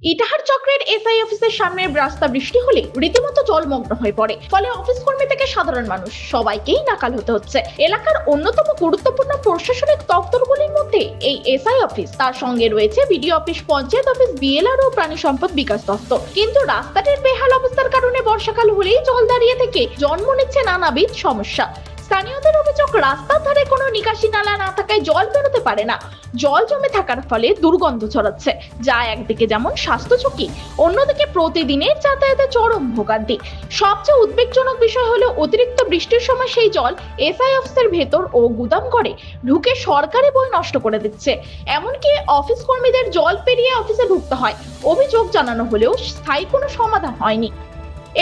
ইটাহার চক্রের এসআই অফিসের সামনের রাস্তা বৃষ্টি হলে রীতিমতো জলমগ্ন হয়ে পড়ে। ফলে অফিস কর্মী থেকে সাধারণ মানুষ সবাইকেই নাকাল হতে হচ্ছে। এলাকার অন্যতম গুরুত্বপূর্ণ প্রশাসনিক দপ্তরগুলির মধ্যে এই এসআই অফিস, তার সঙ্গে রয়েছে BDO office, panchayat office, BLRO ও প্রাণী সম্পদ বিকাশ দপ্তর। কিন্তু রাস্তাটির বেহাল অবস্থার কারণে বর্ষাকাল হলেই জল দাঁড়িয়ে থেকে জন্ম নিচ্ছে নানাবিধ সমস্যা। স্থানীয়দের অভিযোগ, রাস্তার ধারে কোনো নিকাশি নালা না থাকায় জল বেরোতে পারে না। জল জমে থাকার ফলে দুর্গন্ধ ছড়াচ্ছে, যা একদিকে যেমন স্বাস্থ্য ঝুঁকি, অন্যদিকে প্রতিদিনের যাতায়াতে চরম ভোগান্তি। সবচেয়ে উদ্বেগজনক বিষয় হলো অতিরিক্ত বৃষ্টির সময় সেই জল এসআই অফিসের ভেতর ও গুদাম ঘরে ঢুকে সরকারি বই নষ্ট করে দিচ্ছে। এমনকি অফিস কর্মীদের জল পেরিয়ে অফিসে ঢুকতে হয়। অভিযোগ জানানো হলেও স্থায়ী কোনো সমাধান হয়নি।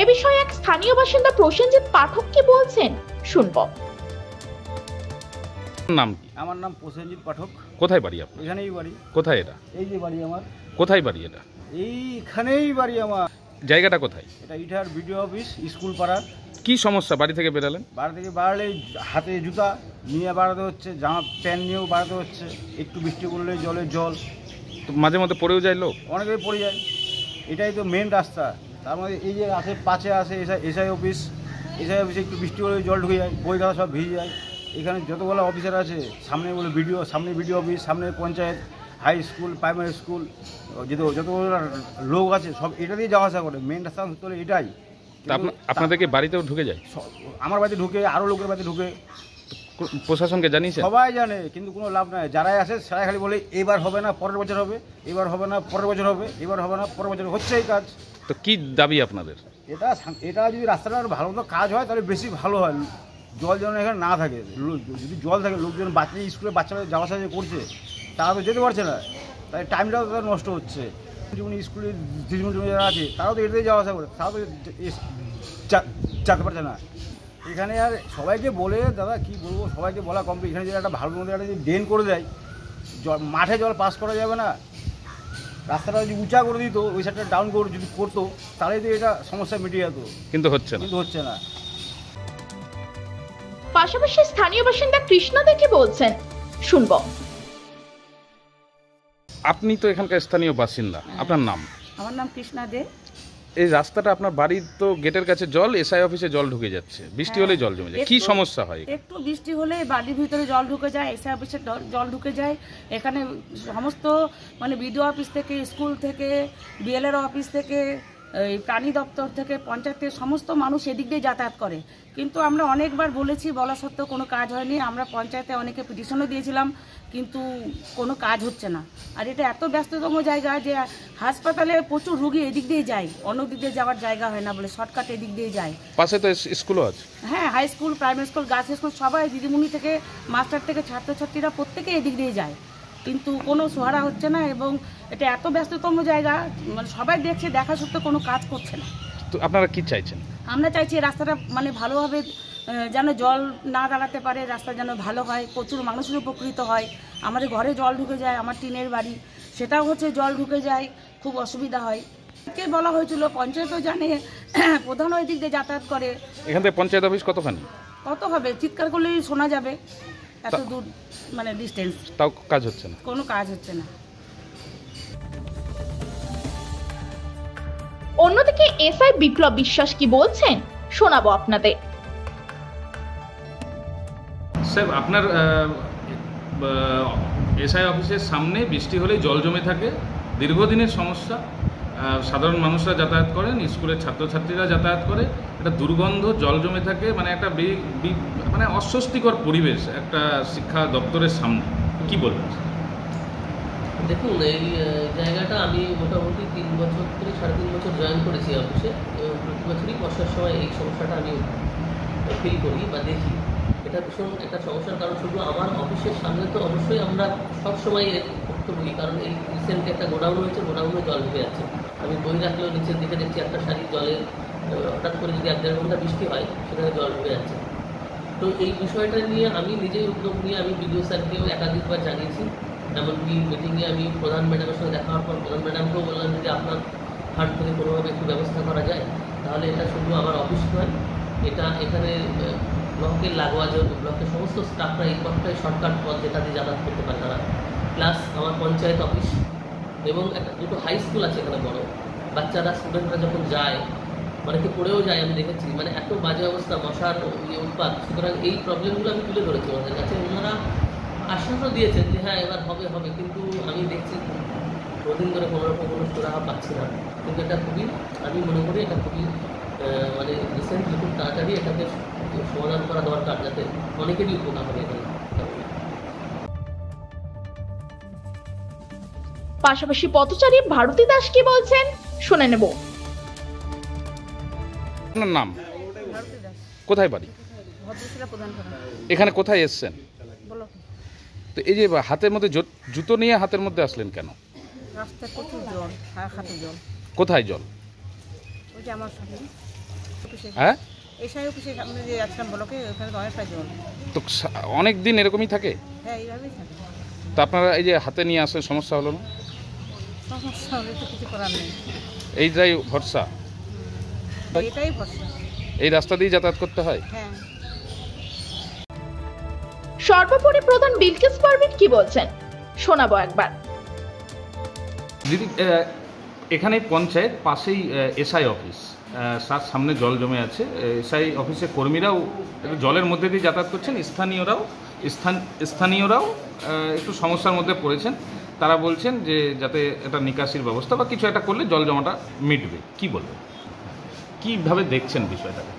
এ বিষয়ে এক স্থানীয় বাসিন্দা প্রসেনজিৎ পাঠক কি বলছেন শুনবো। নাম কি? আমার নাম প্রসেনজিৎ পাঠক। কোথায় বাড়ি আপনার? এখানেই বাড়ি। কোথায় এটা? এই যে বাড়ি আমার। কোথায় বাড়ি এটা? এইখানেই বাড়ি আমার। জায়গাটা কোথায়? এটা ইটার বিডিও অফিস, স্কুল পাড়ার। কি সমস্যা? বাড়ি থেকে বেরালেন? বাড়ি থেকে বাড়ালে হাতে জুতা নিয়ে বাড়াতে হচ্ছে, জামা প্যান্ট নিয়েও বাড়াতে হচ্ছে। একটু বৃষ্টি করলে জলের জল তো মাঝে মধ্যে পড়েও যায় লোক? অনেকেই পড়ে যায়। এটাই তো মেন রাস্তা। তার মধ্যে এই যে আছে পাশে আছে এসআই অফিস। এসআই অফিসে একটু বৃষ্টি হলে জল ঢুকে যায়, বই খাতা সব ভিজে যায়। এখানে যতগুলো অফিসার আছে, সামনে বলে বিডিও, সামনে বিডিও অফিস, সামনে panchayat, high school, primary school, যতগুলো লোক আছে সব এটা দিয়ে যাওয়া আসা করে। মেন রাস্তা হলে এটাই। আপনাদেরকে বাড়িতেও ঢুকে যায়? আমার বাড়িতে ঢুকে, আরও লোকের বাড়িতে ঢুকে। প্রশাসনকে জানিয়েছে? সবাই জানে, কিন্তু কোনো লাভ নাই। যারাই আসে সবাই খালি বলে এবার হবে না, পরের বছর হবে, এবার হবে না, পরের বছর হবে, এবার হবে না, পরের বছর হচ্ছে এই কাজ। তো কি দাবি আপনাদের? এটা যদি রাস্তাটা ভালো মতো কাজ হয় তাহলে বেশি ভালো হয়। জল যেন এখানে না থাকে। যদি জল থাকে, লোকজন স্কুলে বাচ্চারা যাওয়া আসা করছে, তারা তো যেতে পারছে না, তাই টাইমটাও তাদের নষ্ট হচ্ছে। যেমন স্কুলের যারা আছে তারাও তো এটাতেই যাওয়া আসা করে, তারাও তো যেতে পারছে না। এখানে আর সবাইকে বলে, দাদা কি বলবো, সবাইকে বলা কমপ্লিট। এখানে যদি একটা ভালো মতো একটা যদি ড্রেন করে দেয়, জল মাঠে জল পাস করা যাবে না। রাস্তাটা যদি উঁচা করে দিত, ওই সাইডটা ডাউন করে যদি করতো, তাহলে তো এটা সমস্যা মিটিয়ে যেত। কিন্তু হচ্ছে না। পাশাপাশি স্থানীয় বাসিন্দা কৃষ্ণা দেখে বলছেন শুনবো। আপনি তো এখানকার স্থানীয় বাসিন্দা, আপনার নাম? আমার নাম কৃষ্ণা দে। এই রাস্তাটা আপনার বাড়ির তো গেটের কাছে জল, এসআই অফিসে জল ঢুকে যাচ্ছে, বৃষ্টি হলে জল জমে যায়, কি সমস্যা হয়? একটু বৃষ্টি হলে বাড়ির ভিতরে জল ঢুকে যায়, এসআই অফিসে জল ঢুকে যায়। এখানে সমস্ত মানে বিডিও অফিস থেকে, স্কুল থেকে, বিএলআর অফিস থেকে, এই প্রাণী দপ্তর থেকে, পঞ্চায়েত থেকে সমস্ত মানুষ এদিক দিয়ে যাতায়াত করে। কিন্তু আমরা অনেকবার বলেছি, বলা সত্ত্বেও কোনো কাজ হয়নি। আমরা পঞ্চায়েতে অনেকে পিটিশনও দিয়েছিলাম, কিন্তু কোনো কাজ হচ্ছে না। আর এটা এত ব্যস্ততম জায়গা যে হাসপাতালে প্রচুর রুগী এদিক দিয়ে যায়, অন্য দিক দিয়ে যাওয়ার জায়গা হয় না বলে শর্টকাট এদিক দিয়ে যায়। পাশে তো স্কুলও আছে। হ্যাঁ, high school, primary school, girls school, সবাই দিদিমণি থেকে মাস্টার থেকে ছাত্রছাত্রীরা প্রত্যেকে এদিক দিয়ে যায়, কিন্তু কোনো সহারা হচ্ছে না। এবং এটা এত ব্যস্ততম জায়গা, মানে সবাই দেখছে, দেখা সত্ত্বেও কোনো কাজ করছে না। তো আপনারা কি চাইছেন? আমরা চাইছি রাস্তাটা মানে ভালোভাবে যেন জল না দাঁড়াতে পারে, রাস্তা যেন ভালো হয়, প্রচুর মানুষের উপকৃত হয়। আমাদের ঘরে জল ঢুকে যায়, আমার টিনের বাড়ি, সেটাও হচ্ছে জল ঢুকে যায়, খুব অসুবিধা হয়। কে বলা হয়েছিল, পঞ্চায়েতও জানে, প্রধান ওই দিক দিয়ে যাতায়াত করে। এখান থেকে পঞ্চায়েত অফিস কতখানি? কত হবে, চিৎকার করলেই শোনা যাবে, এত দূর মানে ডিস্টেন্স। তাও কাজ হচ্ছে না? কোনো কাজ হচ্ছে না। অন্যদিকে এসআই বিপ্লব বিশ্বাস কি বলছেন শোনাবো আপনাদের। স্যার, আপনার এসআই অফিসের সামনে বৃষ্টি হলেই জল জমে থাকে, দীর্ঘদিনের সমস্যা। সাধারণ মানুষরা যাতায়াত করেন, স্কুলের ছাত্রছাত্রীরা যাতায়াত করে, একটা দুর্গন্ধ, জল জমে থাকে, মানে একটা মানে অস্বস্তিকর পরিবেশ একটা শিক্ষা দপ্তরের সামনে। কি বলবেন? দেখুন, এই জায়গাটা আমি মোটামুটি 3 বছর থেকে 3.5 বছর জয়েন করেছি অফিসে, এবং প্রতি বছরই বর্ষার সময় এই সমস্যাটা আমি ফিল করি বা দেখি। এটা ভীষণ একটা সমস্যার কারণ শুধু আমার অফিসের সামনে তো অবশ্যই আমরা সবসময় করতে বলি, কারণ এই রিসেন্ট একটা গোডাউন হয়েছে, গোডাউনে জল ঢুকে যাচ্ছে। আমি বই রাখলেও নিচের দিকে দেখছি একটা সারি জলে, হঠাৎ করে যদি 1-1.5 ঘন্টা বৃষ্টি হয় সেখানে জল ঢুকে যাচ্ছে। তো এই বিষয়টা নিয়ে আমি নিজেই উদ্যোগ নিয়ে আমি বিডিও স্যারকেও একাধিকবার জানিয়েছি। এমনকি মিটিংয়ে আমি প্রধান ম্যাডামের সঙ্গে দেখা হওয়ার পর প্রধান ম্যাডামকেও বললাম যদি আপনার ফান্ড থেকে কোনোভাবে একটু ব্যবস্থা করা যায়, তাহলে এটা শুধু আমার অফিস নয়, এটা এখানে ব্লকের লাগোয়া যে ব্লকের সমস্ত স্টাফরা এই পথটাই শর্টকাট পথ যেটা দিয়ে যাতায়াত করতে পারে তারা, প্লাস আমার পঞ্চায়েত অফিস, এবং দুটো হাই স্কুল আছে এখানে বড়, বাচ্চারা স্টুডেন্টরা যখন যায় অনেকে পড়েও যায়, আমি দেখেছি, মানে এত বাজে অবস্থা, মশার উৎপাত। সুতরাং এই প্রবলেমগুলো আমি তুলে ধরেছি ওনাদের কাছে। ওনারা আশ্বাসও দিয়েছেন যে হ্যাঁ এবার হবে, কিন্তু আমি দেখছি প্রদিন ধরে কোনোরকম কোনো সুরাহা পাচ্ছি না। কিন্তু এটা খুবই, আমি মনে করি এটা খুবই মানে রিসেন্টলি খুব তাড়াতাড়ি এটাকে সমাধান করা দরকার, যাতে অনেকেরই উপকার হবে এখানে। পাশাপাশি পথচারী ভারতী দাস কি বলছেন শুনে নেব। আপনার নাম? কোথায় বাড়ি? এখানে কোথায় এসছেন? তো এই যে হাতের মধ্যে জুতো নিয়ে হাতের মধ্যে আসলেন কেন? রাস্তায় প্রচুর জল, হাতে জল। কোথায় জল? ওই যে আমার সামনে হ্যাঁ, এসআই অফিসের সামনে যে যাচ্ছিলাম ব্লকে, ওখানে তো অনেকটা জল। তো অনেক দিন এরকমই থাকে? হ্যাঁ, এইভাবেই থাকে। তো আপনারা এই যে হাতে নিয়ে আসলেন, সমস্যা হলো না? সমস্যা হলে তো কিছু করার নেই, এইটাই ভরসা, এটাই ভরসা। এই রাস্তা দিয়ে যাতায়াত করতে হয়। হ্যাঁ, সর্বোপরি প্রধান বিলকিস পারভিন কি বলছেন শোনাবো একবার। দিদি, এখানে পঞ্চায়েত পাশেই এসআই অফিস, তার সামনে জল জমে আছে। এসআই অফিসের কর্মীরাও একটু জলের মধ্যে দিয়ে যাতায়াত করছেন, স্থানীয়রাও একটু সমস্যার মধ্যে পড়েছেন। তারা বলছেন যে যাতে এটা নিকাশির ব্যবস্থা বা কিছু একটা করলে জল জমাটা মিটবে। কি বলবেন, কীভাবে দেখছেন বিষয়টাকে?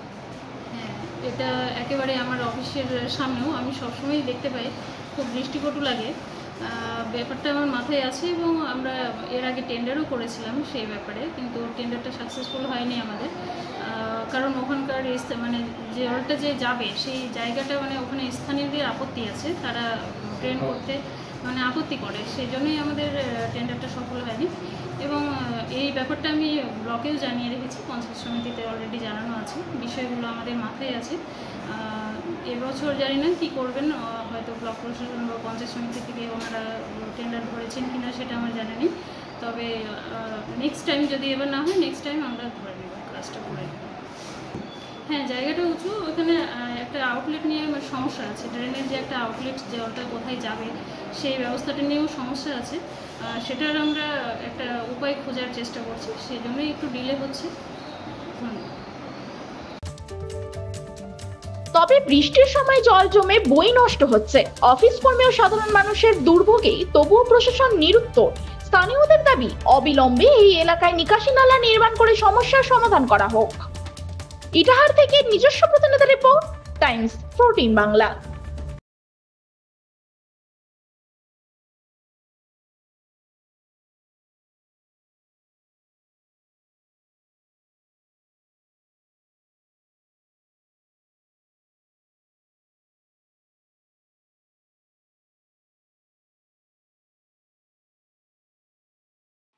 হ্যাঁ, এটা একেবারে আমার অফিসের সামনেও আমি সবসময় দেখতে পাই, খুব দৃষ্টিকটু লাগে। ব্যাপারটা আমার মাথায় আছে এবং আমরা এর আগে টেন্ডারও করেছিলাম সেই ব্যাপারে, কিন্তু টেন্ডারটা সাকসেসফুল হয়নি আমাদের। কারণ ওখানকার মানে যে জলটা যে যাবে সেই জায়গাটা, মানে ওখানে স্থানীয়দের আপত্তি আছে, তারা ট্রেন করতে মানে আপত্তি করে, সেই জন্যই আমাদের টেন্ডারটা সফল হয়নি। এবং এই ব্যাপারটা আমি ব্লকেও জানিয়ে রেখেছি, পঞ্চায়েত সমিতিতে অলরেডি জানানো আছে, বিষয়গুলো আমাদের মাথায় আছে। এবছর জানি না কী করবেন, হয়তো ব্লক প্রশাসন বা পঞ্চায়েত সমিতি থেকে ওনারা টেন্ডার ধরেছেন কিনা সেটা আমার জানা নেই। তবে নেক্সট টাইম যদি এবার না হয়, নেক্সট টাইম আমরা ধরে নেব, কাজটা করে নেব। হ্যাঁ, জায়গাটা উঁচু, ওখানে একটা আউটলেট নিয়ে সমস্যা আছে, ড্রেনের যে একটা আউটলেট, জলটা কোথায় যাবে সেই ব্যবস্থাটা নিয়েও সমস্যা আছে। সেটার আমরা একটা উপায় খোঁজার চেষ্টা করছি, সেই জন্যই একটু ডিলে হচ্ছে। ধন্যবাদ। তবে বৃষ্টির সময় জল জমে বই নষ্ট হচ্ছে, অফিস কর্মী ও সাধারণ মানুষের দুর্ভোগে তবুও প্রশাসন নিরুত্তর। স্থানীয়দের দাবি অবিলম্বে এই এলাকায় নিকাশি নালা নির্মাণ করে সমস্যার সমাধান করা হোক। ইটাহার থেকে নিজস্ব প্রতিনিধি রিপোর্ট, টাইমস 14 বাংলা।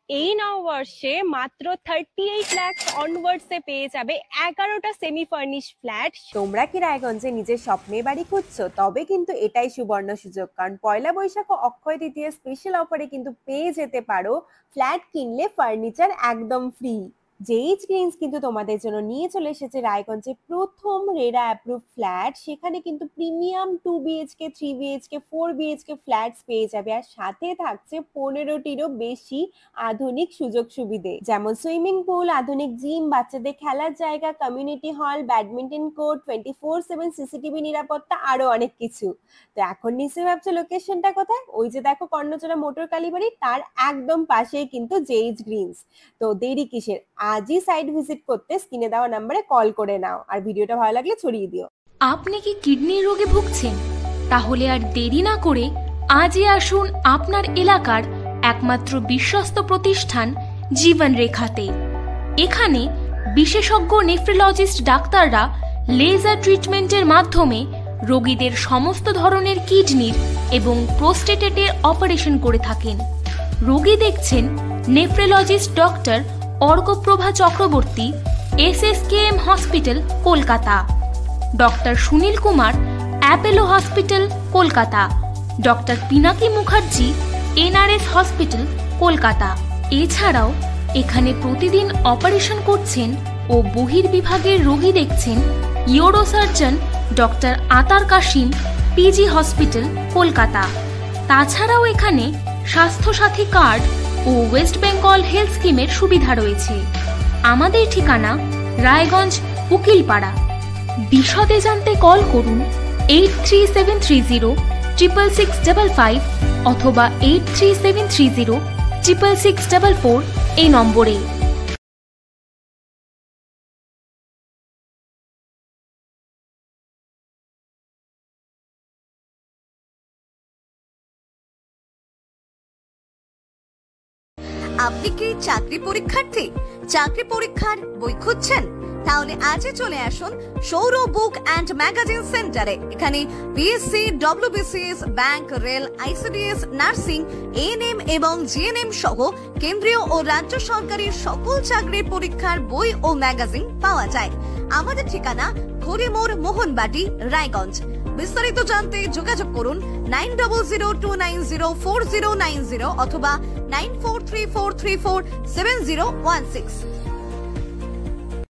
এই নববর্ষে মাত্র 38 লাখ অনওয়ার্ডসে পেয়ে যাবে 11টা সেমি ফার্নিশ ফ্ল্যাট। তোমরা কি রায়গঞ্জে নিজের স্বপ্নের বাড়ি খুঁজছো? তবে কিন্তু এটাই সুবর্ণ সুযোগ, কারণ পয়লা বৈশাখ ও অক্ষয় তৃতীয়া স্পেশাল অফারে কিন্তু পেয়ে যেতে পারো ফ্ল্যাট কিনলে ফার্নিচার একদম ফ্রি। জেইচ গ্রিনস কিন্তু তোমাদের জন্য নিয়ে চলে এসেছে রায়গঞ্জে প্রথম রেরা অ্যাপ্রুভ ফ্ল্যাট। সেখানে কিন্তু premium 2 BHK 3 BHK 4 BHK flats পেয়ে যাবে, আর সাথে থাকছে 15টিরও বেশি আধুনিক সুযোগ সুবিধে, যেমন সুইমিং পুল, আধুনিক জিম, বাচ্চাদের খেলার জায়গা, community hall, badminton court, 24/7 CCTV নিরাপত্তা, আরো অনেক কিছু। তো এখন নিশ্চয়ই ভাবছো লোকেশনটা কোথায়? ওই যে দেখো কর্ণচড়া মোটর কালীবাড়ি, তার একদম পাশেই কিন্তু জেইচ গ্রিনস। তো দেরি কিসের, আজই সাইট ভিজিট করতে স্ক্রিনে দেওয়া নম্বরে কল করে নাও, আর ভিডিওটা ভালো লাগলে ছড়িয়ে দিও। আপনি কি কিডনি রোগে ভুগছেন? তাহলে আর দেরি না করে আজই আসুন আপনার এলাকার একমাত্র বিশ্বস্ত প্রতিষ্ঠান জীবন রেখাতে। এখানে বিশেষজ্ঞ নেফ্রোলজিস্ট ডাক্তাররা লেজার ট্রিটমেন্টের মাধ্যমে রোগীদের সমস্ত ধরনের কিডনির এবং প্রোস্টেটেটের অপারেশন করে থাকেন। রোগী দেখছেন nephrologist doctor Arkaprabha Chakraborty, SSKM hospital, Kolkata. Doctor Sunil Kumar, Apollo hospital, Kolkata. Doctor Pinaki Mukherjee, NRS hospital, Kolkata. এছাড়াও এখানে প্রতিদিন অপারেশন করছেন ও বহির্বিভাগের রোগী দেখছেন ইউরোসার্জন ডক্টর আতার কাশিম, PG হসপিটাল, কলকাতা। তাছাড়াও এখানে স্বাস্থ্যসাথী কার্ড ও ওয়েস্ট বেঙ্গল হেলথ স্কিমের সুবিধা রয়েছে। আমাদের ঠিকানা রায়গঞ্জ উকিলপাড়া। বিশদে জানতে কল করুন 8373066655 অথবা 8373066644 এই নম্বরে। আপনি কি চাকরি পরীক্ষার্থী? চাকরি পরীক্ষার বই খুঁজছেন? তাহলে আজই চলে আসুন সৌরভ বুক অ্যান্ড ম্যাগাজিন সেন্টারে। এখানে BSc, WBCS, bank, rail, ICDS, nursing, ANM এবং জিএনএম সহ কেন্দ্রীয় ও রাজ্য সরকারের সকল চাকরির পরীক্ষার বই ও ম্যাগাজিন পাওয়া যায়। আমাদের ঠিকানা ঘড়িমোড়, মোহনবাটি, রায়গঞ্জ। বিস্তারিত জানতে যোগাযোগ করুন 9002904090 অথবা 9434347016।